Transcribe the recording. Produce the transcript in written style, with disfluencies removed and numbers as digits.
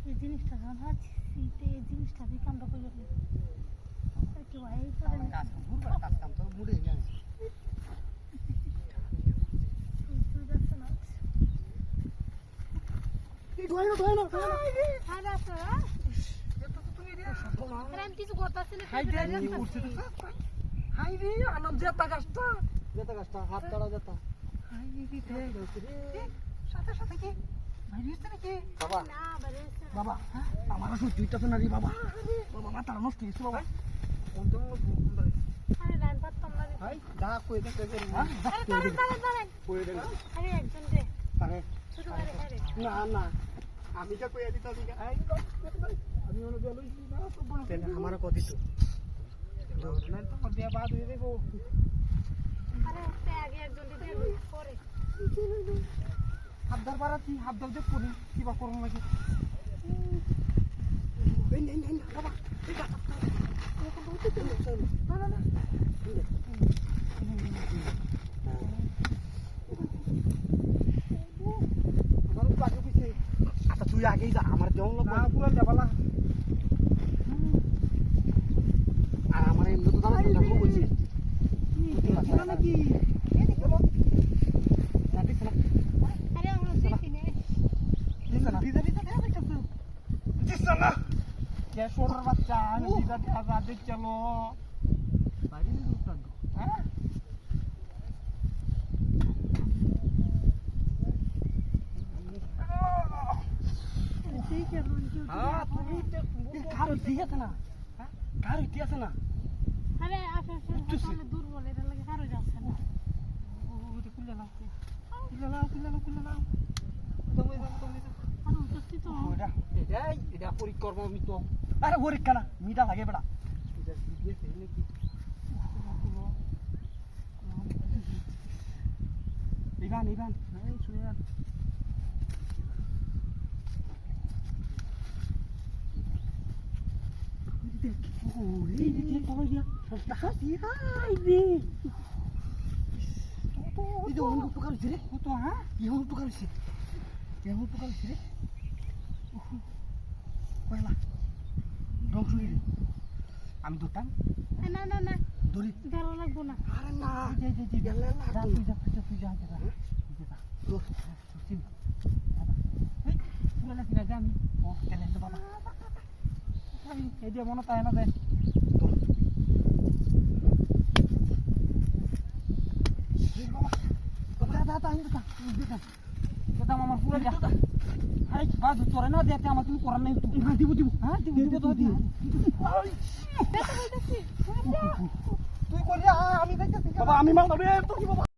এই জিনিসটা জানা শীতে এই জিনিসটা দিয়ে কামটা করে কি ভাই কাজ কাম তো মুড়ে নিয়ে হাত কাটা যেত বাবা বাবা আমার সত্যি তো না রে বাবা বাবা মাথা নষ্ট হয়েছে বাবা না না আমি তো কইয়া দিত আমি আমার কদি তো দিয়া বাদ হয়ে দেবো হাবদার পারাচ্ছি হাবদার দেখ করি কিবা করুন নাকি বাবা আচ্ছা তুই আগেই যা আমার দেওয়া পুরো যাবালা আর আমার এমনি তো জানা বলছি নাকি বাচ্চা চলো দুর্বল এটা লাগে কারো যাচ্ছে না পরীক্ষা আমি তো আরে পরীক্ষা না মিটা লাগে বেড়া ইভান ইভান শুয়ান আমি ধরতাম না না না ধরি ভালো লাগবো না আরে না মনে তাই না দেয় আমার পুরো তোরে না দেখতে আমার তুমি করার নাই দিব দিব হ্যাঁ দিব দিব তো দিব তুই করলি আমি দেখতেছি বাবা আমি মাল